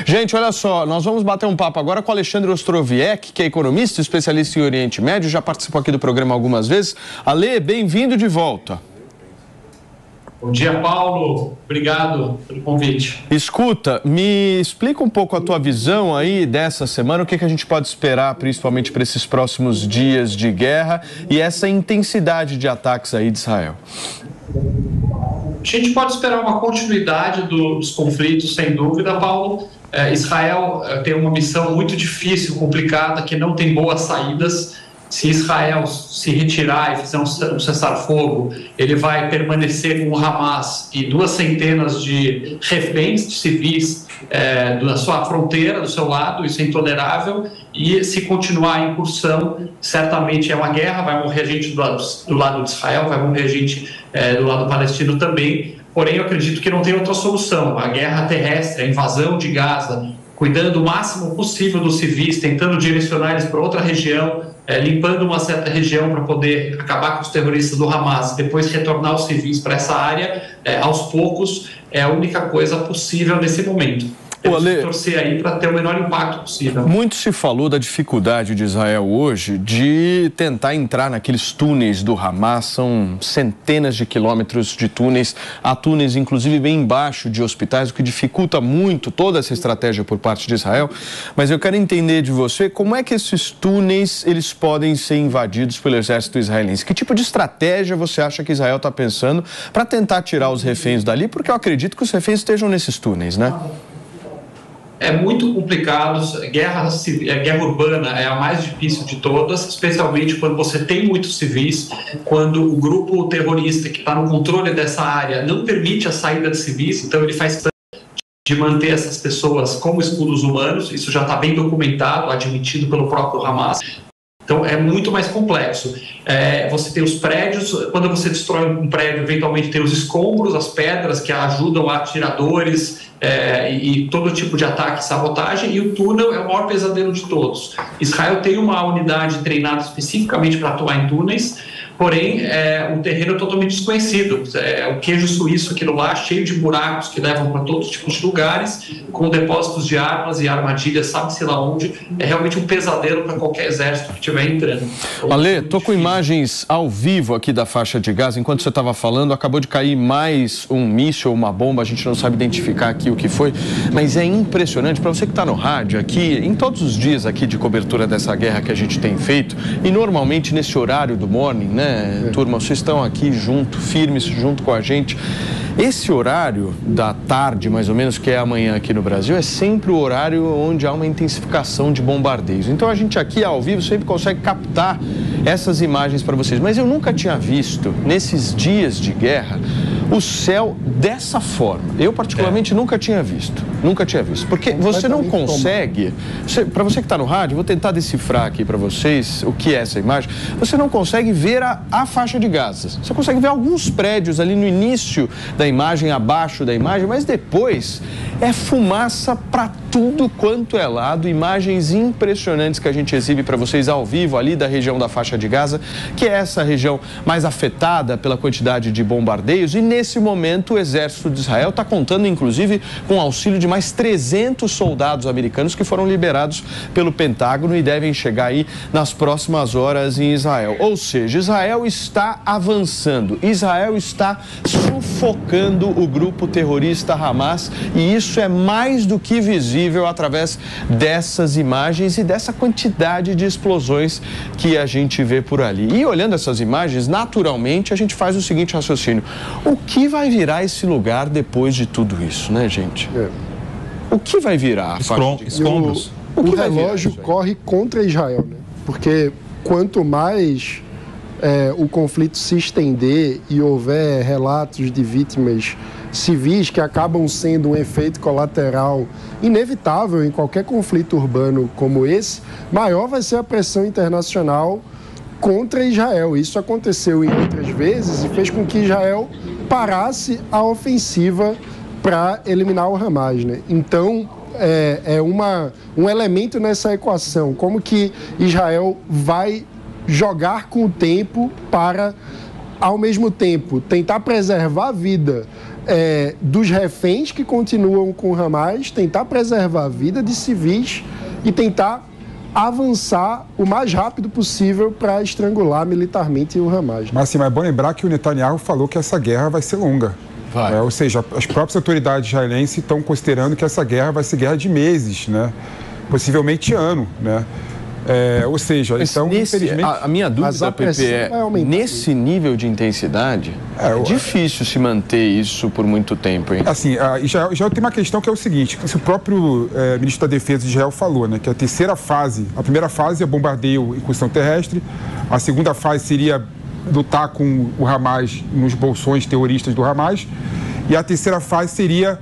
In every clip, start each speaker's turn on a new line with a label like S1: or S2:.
S1: Gente, olha só, nós vamos bater um papo agora com o Alexandre Ostroviec, que é economista, especialista em Oriente Médio, já participou aqui do programa algumas vezes. Ale, bem-vindo de volta.
S2: Bom dia, Paulo. Obrigado pelo convite.
S1: Escuta, me explica um pouco a tua visão aí dessa semana, o que a gente pode esperar, principalmente para esses próximos dias de guerra e essa intensidade de ataques aí de Israel.
S2: A gente pode esperar uma continuidade dos conflitos, sem dúvida, Paulo. Israel tem uma missão muito difícil, complicada, que não tem boas saídas. Se Israel se retirar e fizer um cessar-fogo, ele vai permanecer com o Hamas e 200 de reféns de civis da sua fronteira, do seu lado. Isso é intolerável. E se continuar a incursão, certamente é uma guerra, vai morrer gente do lado de Israel, vai morrer gente do lado palestino também. Porém, eu acredito que não tem outra solução. A guerra terrestre, a invasão de Gaza, cuidando o máximo possível dos civis, tentando direcionar eles para outra região, limpando uma certa região para poder acabar com os terroristas do Hamas, depois retornar os civis para essa área, aos poucos, é a única coisa possível nesse momento. Temos que torcer aí para ter o menor impacto possível.
S1: Muito se falou da dificuldade de Israel hoje de tentar entrar naqueles túneis do Hamas. São centenas de quilômetros de túneis. Há túneis, inclusive, bem embaixo de hospitais, o que dificulta muito toda essa estratégia por parte de Israel. Mas eu quero entender de você como é que esses túneis eles podem ser invadidos pelo exército israelense. Que tipo de estratégia você acha que Israel está pensando para tentar tirar os reféns dali? Porque eu acredito que os reféns estejam nesses túneis, né?
S2: É muito complicado, guerra urbana é a mais difícil de todas, especialmente quando você tem muitos civis, quando o grupo terrorista que está no controle dessa área não permite a saída de civis, então ele faz questão de manter essas pessoas como escudos humanos. Isso já está bem documentado, admitido pelo próprio Hamas. Então, é muito mais complexo. Você tem os prédios, quando você destrói um prédio, eventualmente tem os escombros, as pedras que ajudam atiradores e todo tipo de ataque e sabotagem, e o túnel é o maior pesadelo de todos. Israel tem uma unidade treinada especificamente para atuar em túneis, porém, o terreno é totalmente desconhecido. O queijo suíço, aquilo lá, cheio de buracos que levam para todos os tipos de lugares, com depósitos de armas e armadilhas, sabe-se lá onde. É realmente um pesadelo para qualquer exército que estiver entrando.
S1: Ale, estou com imagens ao vivo aqui da faixa de Gaza. Enquanto você estava falando, acabou de cair mais um míssil, uma bomba, a gente não sabe identificar aqui o que foi, mas é impressionante. Para você que está no rádio aqui, em todos os dias aqui de cobertura dessa guerra que a gente tem feito, e normalmente nesse horário do morning, né? Turma, vocês estão aqui firmes junto com a gente. Esse horário da tarde, mais ou menos, que é amanhã aqui no Brasil, é sempre o horário onde há uma intensificação de bombardeios. Então a gente aqui ao vivo sempre consegue captar essas imagens para vocês. Mas eu nunca tinha visto, nesses dias de guerra, o céu dessa forma. Eu, particularmente, nunca tinha visto. Nunca tinha visto. Porque você não consegue... Para você que está no rádio, vou tentar decifrar aqui para vocês o que é essa imagem. Você não consegue ver a faixa de Gaza. Você consegue ver alguns prédios ali no início da imagem, abaixo da imagem, mas depois é fumaça para tudo quanto é lado. Imagens impressionantes que a gente exibe para vocês ao vivo ali da região da faixa de Gaza, que é essa região mais afetada pela quantidade de bombardeios. E nesse momento o exército de Israel está contando, inclusive, com o auxílio de mais 300 soldados americanos que foram liberados pelo Pentágono e devem chegar aí nas próximas horas em Israel. Ou seja, Israel está avançando, Israel está sufocando o grupo terrorista Hamas, e isso é mais do que visível através dessas imagens e dessa quantidade de explosões que a gente vê por ali. E olhando essas imagens, naturalmente a gente faz o seguinte raciocínio: o que vai virar esse lugar depois de tudo isso, né, gente? O que vai virar?
S3: Escombros. O relógio corre contra Israel, né? Porque quanto mais o conflito se estender e houver relatos de vítimas civis que acabam sendo um efeito colateral inevitável em qualquer conflito urbano como esse, maior vai ser a pressão internacional contra Israel. Isso aconteceu em outras vezes e fez com que Israel parasse a ofensiva para eliminar o Hamas, né? Então, um elemento nessa equação, como que Israel vai jogar com o tempo para, ao mesmo tempo, tentar preservar a vida dos reféns que continuam com o Hamas, tentar preservar a vida de civis e tentar avançar o mais rápido possível para estrangular militarmente o Hamas.
S4: Mas é bom lembrar que o Netanyahu falou que essa guerra vai ser longa. Ou seja, as próprias autoridades israelenses estão considerando que essa guerra vai ser guerra de meses, né? Possivelmente ano, né? Ou seja, então, infelizmente...
S1: A minha dúvida, Pepe, nesse nível de intensidade, é difícil se manter isso por muito tempo, hein?
S4: Assim, já tem uma questão que é o seguinte, que o próprio ministro da Defesa de Israel falou, né? Que a primeira fase é bombardeio e incursão terrestre, a segunda fase seria lutar com o Hamas nos bolsões terroristas do Hamas, e a terceira fase seria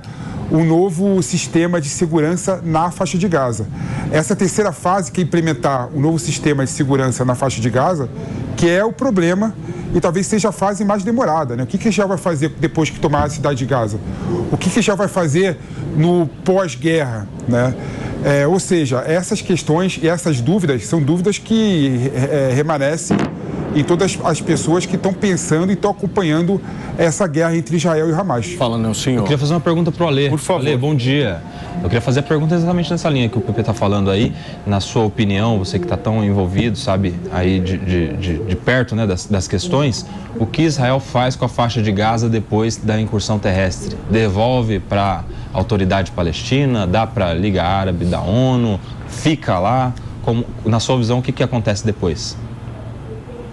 S4: um novo sistema de segurança na faixa de Gaza. Essa terceira fase, que é implementar um novo sistema de segurança na faixa de Gaza, que é o problema e talvez seja a fase mais demorada, né? O que Israel vai fazer depois que tomar a cidade de Gaza? O que Israel vai fazer no pós-guerra, né? Ou seja, essas questões e essas dúvidas são dúvidas que remanescem em todas as pessoas que estão pensando e estão acompanhando essa guerra entre Israel e Hamas.
S1: Fala, não, senhor.
S5: Eu queria fazer uma pergunta para o Alê.
S1: Por favor.
S5: Alê, bom dia. Eu queria fazer a pergunta exatamente nessa linha que o Pepe está falando aí. Na sua opinião, você que está tão envolvido, sabe, aí de perto, né, das questões, o que Israel faz com a faixa de Gaza depois da incursão terrestre? Devolve para a autoridade palestina? Dá para a Liga Árabe da ONU? Fica lá? Na sua visão, o que acontece depois?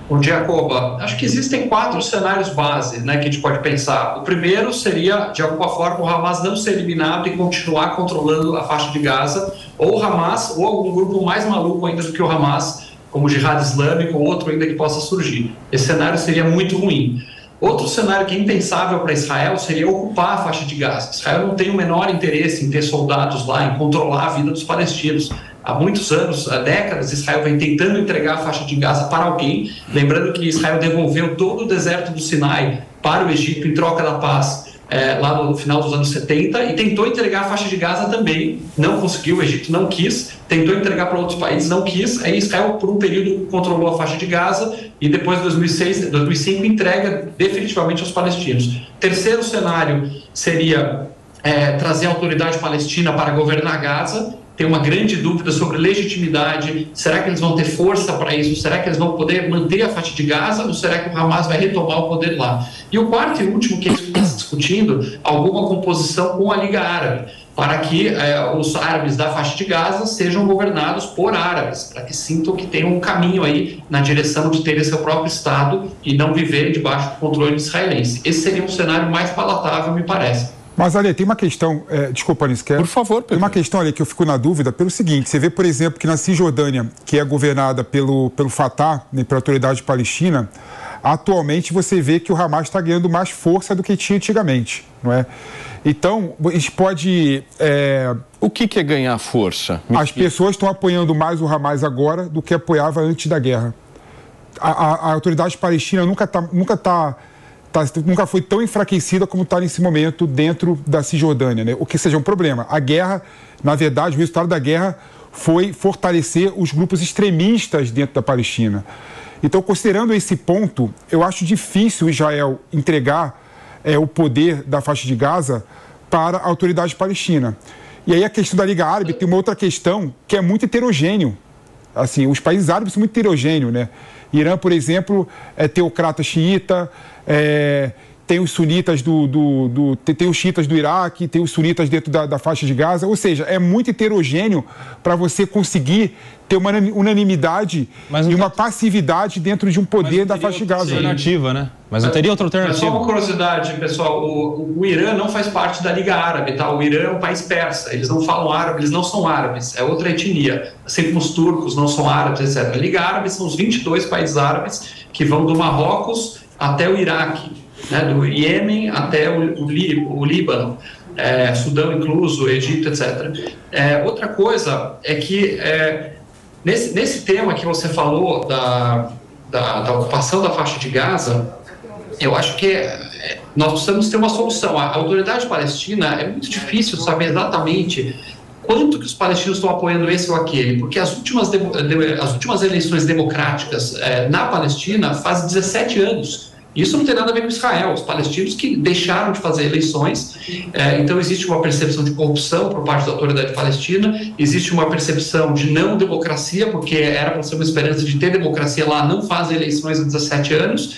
S2: Bom dia, Koba. Acho que existem 4 cenários base, né, que a gente pode pensar. O primeiro seria, de alguma forma, o Hamas não ser eliminado e continuar controlando a faixa de Gaza, ou o Hamas, ou algum grupo mais maluco ainda do que o Hamas, como o Jihad Islâmico, ou outro ainda que possa surgir. Esse cenário seria muito ruim. Outro cenário que é impensável para Israel seria ocupar a faixa de Gaza. Israel não tem o menor interesse em ter soldados lá, em controlar a vida dos palestinos. Há muitos anos, há décadas, Israel vem tentando entregar a faixa de Gaza para alguém. Lembrando que Israel devolveu todo o deserto do Sinai para o Egito em troca da paz lá no final dos anos 70 e tentou entregar a faixa de Gaza também. Não conseguiu, o Egito não quis, tentou entregar para outros países, não quis. Aí Israel, por um período, controlou a faixa de Gaza e depois, em 2005, entrega definitivamente aos palestinos. Terceiro cenário seria trazer a autoridade palestina para governar Gaza. Tem uma grande dúvida sobre legitimidade. Será que eles vão ter força para isso? Será que eles vão poder manter a faixa de Gaza? Ou será que o Hamas vai retomar o poder lá? E o quarto e último que a gente está discutindo, alguma composição com a Liga Árabe, para que os árabes da faixa de Gaza sejam governados por árabes, para que sintam que tem um caminho aí na direção de terem seu próprio Estado e não viverem debaixo do controle israelense. Esse seria um cenário mais palatável, me parece.
S4: Mas, Ale, tem uma questão, desculpa, Anis,
S1: por favor, Pedro.
S4: Tem uma questão ali que eu fico na dúvida pelo seguinte, você vê, por exemplo, que na Cisjordânia, que é governada pelo Fatah, né, pela autoridade palestina, atualmente você vê que o Hamas está ganhando mais força do que tinha antigamente, não é? Então, a gente pode...
S1: O que é ganhar força?
S4: As pessoas estão apoiando mais o Hamas agora do que apoiava antes da guerra. A autoridade palestina nunca foi tão enfraquecida como está nesse momento dentro da Cisjordânia, né? O que seja um problema. A guerra, na verdade, o resultado da guerra foi fortalecer os grupos extremistas dentro da Palestina. Então, considerando esse ponto, eu acho difícil Israel entregar o poder da faixa de Gaza para a autoridade palestina. E aí a questão da Liga Árabe tem uma outra questão que é muito heterogêneo. Assim, os países árabes são muito heterogêneos, né? Irã, por exemplo, é teocrata xiita, tem os sunitas tem os xiitas do Iraque, tem os sunitas dentro da faixa de Gaza, ou seja, é muito heterogêneo para você conseguir ter uma unanimidade e uma passividade dentro de um poder da faixa de Gaza.
S5: Alternativa, né? Mas não teria outra alternativa.
S2: Só uma curiosidade, pessoal, o Irã não faz parte da Liga Árabe, tá? O Irã é um país persa, eles não falam árabe, eles não são árabes, é outra etnia, assim como os turcos não são árabes, etc. A Liga Árabe são os 22 países árabes que vão do Marrocos até o Iraque, né? Do Iêmen até o Líbano, Sudão incluso, Egito, etc. Outra coisa é que nesse tema que você falou da ocupação da faixa de Gaza, eu acho que nós precisamos ter uma solução. A autoridade palestina, é muito difícil saber exatamente quanto que os palestinos estão apoiando esse ou aquele, porque as últimas eleições democráticas na Palestina fazem 17 anos Isso não tem nada a ver com Israel, os palestinos que deixaram de fazer eleições, então existe uma percepção de corrupção por parte da autoridade palestina, existe uma percepção de não democracia, porque era para ser uma esperança de ter democracia lá, não fazem eleições há 17 anos,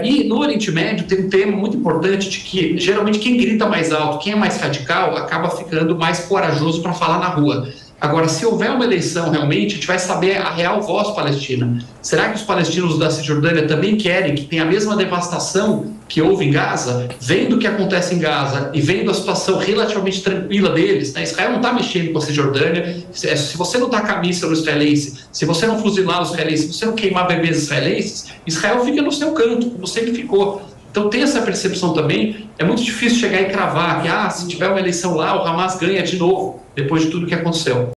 S2: e no Oriente Médio tem um tema muito importante de que geralmente quem grita mais alto, quem é mais radical, acaba ficando mais corajoso para falar na rua. Agora, se houver uma eleição realmente, a gente vai saber a real voz palestina. Será que os palestinos da Cisjordânia também querem que tenha a mesma devastação que houve em Gaza, vendo o que acontece em Gaza e vendo a situação relativamente tranquila deles, né? Israel não está mexendo com a Cisjordânia. Se você não tacar míssil no israelense, se você não fuzilar os israelenses, se você não queimar bebês israelenses, Israel fica no seu canto, como sempre ficou. Então tem essa percepção também. É muito difícil chegar e cravar que se tiver uma eleição lá, o Hamas ganha de novo, depois de tudo que aconteceu.